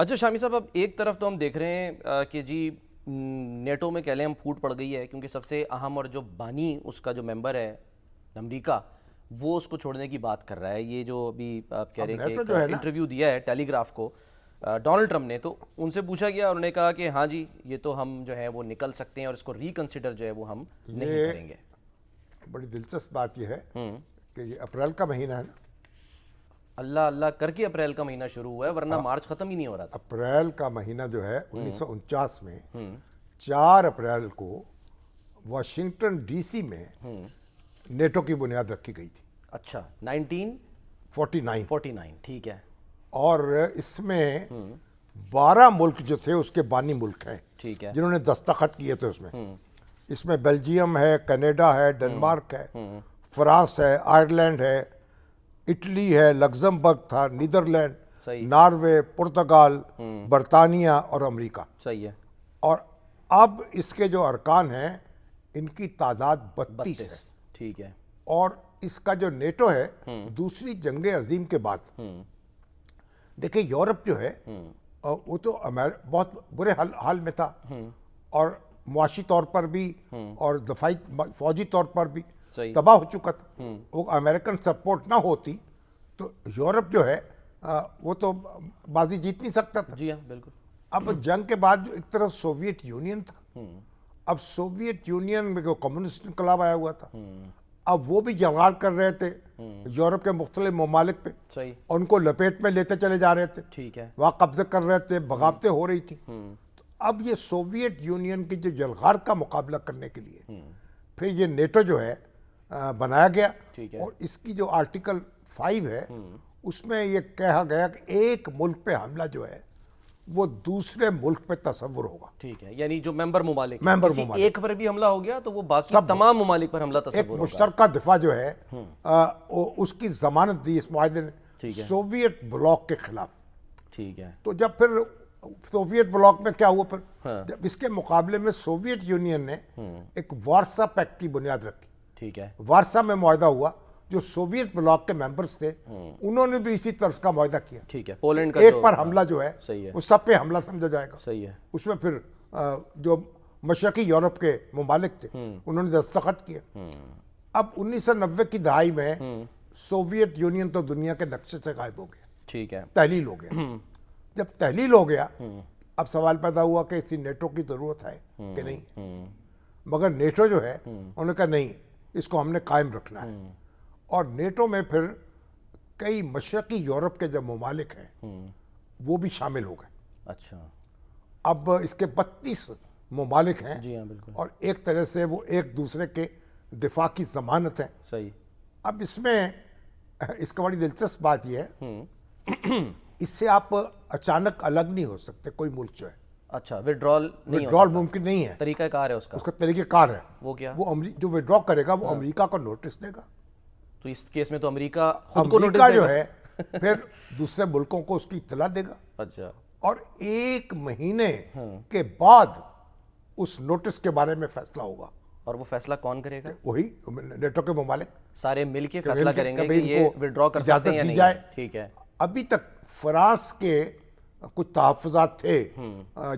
اچھا شامی صاحب، اب ایک طرف تو ہم دیکھ رہے ہیں کہ جی نیٹو میں کہہ لیں ہم پھوٹ پڑ گئی ہے، کیونکہ سب سے اہم اور جو بانی اس کا جو ممبر ہے امریکہ، وہ اس کو چھوڑنے کی بات کر رہا ہے. یہ جو ابھی آپ کہہ رہے ہیں کہ ایک انٹرویو دیا ہے ٹیلی گراف کو ڈونلڈ ٹرمپ نے، تو ان سے پوچھا گیا اور انہوں نے کہا کہ ہاں جی یہ تو ہم جو ہے وہ نکل سکتے ہیں اور اس کو ریکنسیڈر جو ہے وہ ہم نہیں کریں گے. بڑی دلچسپ بات یہ ہے کہ یہ اپریل کا مہینہ ہے نا، اللہ اللہ کر کے اپریل کا مہینہ شروع ہوا ہے، ورنہ مارچ ختم ہی نہیں ہو رہا تھا. اپریل کا مہینہ جو ہے 1949 میں 4 اپریل کو واشنگٹن ڈی سی میں نیٹو کی بنیاد رکھی گئی تھی. اچھا 1949 ٹھیک ہے. اور اس میں 12 ملک جو تھے اس کے بانی ملک ہیں ٹھیک ہے جنہوں نے دستخط کیے تھے. اس میں بیلجیم ہے، کینیڈا ہے، ڈنمارک ہے، فرانس ہے، آئرلینڈ ہے، اٹلی ہے، لگزمبرگ تھا، نیدرلینڈ، ناروے، پرتگال، برطانیہ اور امریکہ. صحیح ہے. اور اب اس کے جو ارکان ہیں ان کی تعداد 32 ہے. ٹھیک ہے. اور اس کا جو نیٹو ہے دوسری جنگ عظیم کے بعد، دیکھیں یورپ جو ہے وہ تو بہت برے حال میں تھا، اور معاشی طور پر بھی اور دفاعی فوجی طور پر بھی تباہ ہو چکا تھا. وہ امریکن سپورٹ نہ ہوتی تو یورپ جو ہے وہ تو بازی جیت نہیں سکتا تھا. جی ہاں بالکل. اب جنگ کے بعد جو ایک طرف سوویت یونین تھا، اب سوویت یونین میں جو کمیونسٹ انقلاب آیا ہوا تھا، اب وہ بھی جوغار کر رہے تھے یورپ کے مختلف ممالک پہ، صحیح، ان کو لپیٹ میں لیتے چلے جا رہے تھے. ٹھیک ہے. وہاں قبضے کر رہے تھے، بغاوتیں ہو رہی تھی. تو اب یہ سوویت یونین کی جو جلغار کا مقابلہ کرنے کے لیے پھر یہ نیٹو جو ہے بنایا گیا. اور اس کی جو آرٹیکل 5 ہے اس میں یہ کہا گیا کہ ایک ملک پہ حملہ جو ہے وہ دوسرے ملک پہ تصور ہوگا. ٹھیک ہے. یعنی جو ممبر ممالک کسی ایک پر بھی حملہ ہو گیا تو وہ باقی تمام ممالک پر حملہ تصور ایک ہوگا. مشترکہ دفاع جو ہے اس کی ضمانت دی اس معاہدے نے سوویت بلاک کے خلاف. ٹھیک ہے. تو جب پھر سوویت بلاک میں کیا ہوا، پھر جب اس کے مقابلے میں سوویت یونین نے ایک وارسا پیکٹ کی بنیاد رکھی. ٹھیک ہے. وارسا میں معاہدہ ہوا، جو سوویت بلاک کے ممبرز تھے انہوں نے بھی اسی طرز کا معاہدہ کیا. ٹھیک ہے. پولینڈ کا ایک پر حملہ جو ہے صحیح ہے وہ سب پہ حملہ سمجھا جائے گا. صحیح ہے. اس میں پھر جو مشرقی یورپ کے ممالک تھے انہوں نے دستخط کیا. اب 1990 کی دہائی میں سوویت یونین تو دنیا کے نقشے سے غائب ہو گیا. ٹھیک ہے. تحلیل ہو گیا. جب تحلیل ہو گیا اب سوال پیدا ہوا کہ اسی نیٹو کی ضرورت ہے کہ نہیں. مگر نیٹو جو ہے انہوں نے کہا نہیں، اس کو ہم نے قائم رکھنا ہے. اور نیٹو میں پھر کئی مشرقی یورپ کے جو ممالک ہیں وہ بھی شامل ہو گئے. اچھا. اب اس کے 32 ممالک ہیں. جی ہاں بالکل. اور ایک طرح سے وہ ایک دوسرے کے دفاع کی ضمانت ہے. صحیح. اب اس میں اس کا بڑی دلچسپ بات یہ ہے اس سے آپ اچانک الگ نہیں ہو سکتے کوئی ملک جو ہے. اچھا. وڈرال ممکن نہیں ہے. طریقہ کار ہے اس کا طریقہ کار ہے. وہ کیا؟ وہ جو وڈرا کرے گا وہ امریکہ کو نوٹس دے گا. تو اس کیس میں تو امریکہ خود کو نوٹس دے گا جو ہے پھر دوسرے ملکوں کو اس کی اطلاع دے گا. اچھا. اور 1 مہینے کے بعد اس نوٹس کے بارے میں فیصلہ ہوگا. اور وہ فیصلہ کون کرے گا؟ وہی نیٹو کے ممالک سارے مل کے فیصلہ کریں گے کہ یہ وڈرا کر سکتے ہیں یا نہیں. ٹھیک ہے. ابھی تک فرانس کے کچھ تحفظات تھے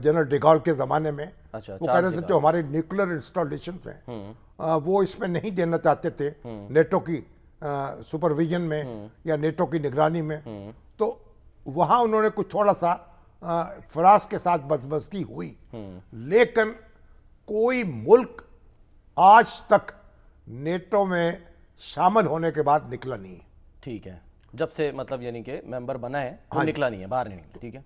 جنرل ڈیگال کے زمانے میں. وہ کہہ رہے تھے جو ہمارے نیوکلیر انسٹالیشنز ہیں وہ اس میں نہیں دینا چاہتے تھے نیٹو کی سپرویژن میں یا نیٹو کی نگرانی میں. تو وہاں انہوں نے کچھ تھوڑا سا فرانس کے ساتھ بدمزگی ہوئی، لیکن کوئی ملک آج تک نیٹو میں شامل ہونے کے بعد نکلا نہیں ہے. ٹھیک ہے. جب سے مطلب یعنی کہ ممبر بنا ہے وہ نکلا نہیں ہے، باہر نہیں نکلا. ٹھیک ہے.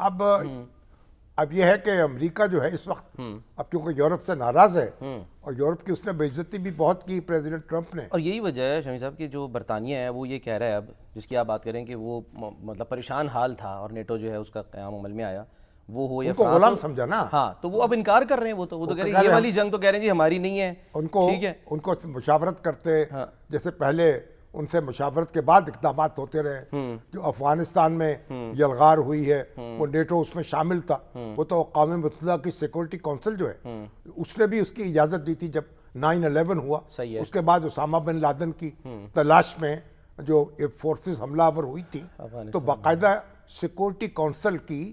اب یہ ہے کہ امریکہ جو ہے اس وقت اب کیونکہ یورپ سے ناراض ہے اور یورپ کی اس نے بے عزتی بھی بہت کی پریزیڈنٹ ٹرمپ نے. اور یہی وجہ ہے شامی صاحب کہ جو برطانیہ ہے وہ یہ کہہ رہا ہے اب، جس کی آپ بات کریں کہ وہ مطلب پریشان حال تھا اور نیٹو جو ہے اس کا قیام عمل میں آیا، وہ ہو یا فرانس غلام سمجھا نا. ہاں تو وہ اب انکار کر رہے ہیں. وہ تو کہہ رہے ہیں یہ والی جنگ تو کہہ رہے ہیں جی ہماری نہیں ہے. ان کو مشاورت کرتے جیسے پہلے ان سے مشاورت کے بعد اقدامات ہوتے رہے. جو افغانستان میں یلغار ہوئی ہے وہ نیٹو اس میں شامل تھا. وہ تو اقوام متحدہ کی سیکورٹی کونسل جو ہے اس نے بھی اس کی اجازت دی تھی جب 9/11 ہوا. اس کے بعد اسامہ بن لادن کی تلاش میں جو فورسز حملہ آور ہوئی تھی تو باقاعدہ سیکورٹی کونسل کی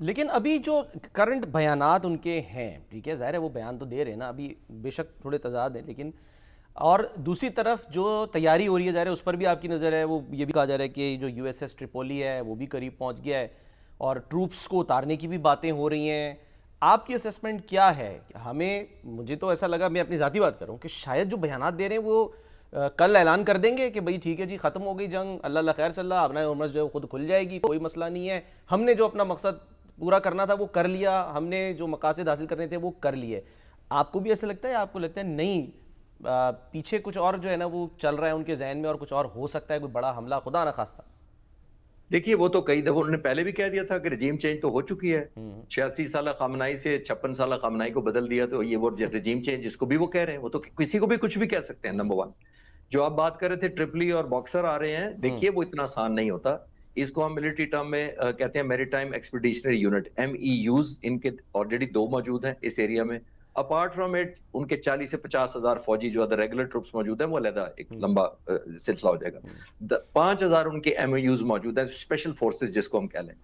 لیکن ابھی جو کرنٹ بیانات ان کے ہیں، ٹھیک ہے، ظاہر ہے وہ بیان تو دے رہے ہیں نا، ابھی بے شک تھوڑے تضاد ہیں، لیکن اور دوسری طرف جو تیاری ہو رہی ہے ظاہر ہے اس پر بھی آپ کی نظر ہے، وہ یہ بھی کہا جا رہا ہے کہ جو یو ایس ایس ٹریپولی ہے وہ بھی قریب پہنچ گیا ہے اور ٹروپس کو اتارنے کی بھی باتیں ہو رہی ہیں. آپ کی اسیسمنٹ کیا ہے؟ ہمیں، مجھے تو ایسا لگا، میں اپنی ذاتی بات کروں کہ شاید جو بیانات دے رہے ہیں وہ کل اعلان کر دیں گے کہ بھئی ٹھیک ہے جی ختم ہو گئی جنگ، اللہ اللہ خیر صلی اللہ، اپنا عمر جو ہے خود کھل جائے گی، کوئی مسئلہ نہیں ہے، ہم نے جو اپنا مقصد پورا کرنا تھا وہ کر لیا، ہم نے جو مقاصد حاصل کرنے تھے وہ کر لیے. آپ کو بھی ایسا لگتا ہے، آپ کو لگتا ہے نہیں پیچھے کچھ اور جو ہے نا وہ چل رہا ہے ان کے ذہن میں اور کچھ اور ہو سکتا ہے، کوئی بڑا حملہ خدا نہ خواستہ؟ دیکھیے وہ تو کئی دفعہ انہوں نے پہلے بھی کہہ دیا تھا کہ رجیم چینج تو ہو چکی ہے، 86 سالہ خامنائی سے 56 سالہ خامنائی کو بدل دیا، تو یہ وہ رجیم چینج جس کو بھی وہ کہہ رہے ہیں، وہ تو کسی کو بھی کچھ بھی کہہ سکتے ہیں. نمبر ون، جو آپ بات کر رہے تھے ٹرپلی اور باکسر آ رہے ہیں، دیکھیے وہ اتنا آسان نہیں ہوتا. اس کو ہم ملٹری ٹرم میں کہتے ہیں میری ٹائم ایکسپیڈیشنری یونٹ، MEUs، ان کے آلریڈی 2 موجود ہیں اس ایریا میں. اپارٹ فرام اٹ ان کے 40 سے 50 ہزار فوجی جو ادر ریگولر ٹروپس موجود ہیں، وہ علیحدہ ایک لمبا سلسلہ ہو جائے گا. 5,000 ان کے MEUs موجود ہیں، اسپیشل فورسز جس کو ہم کہہ لیں.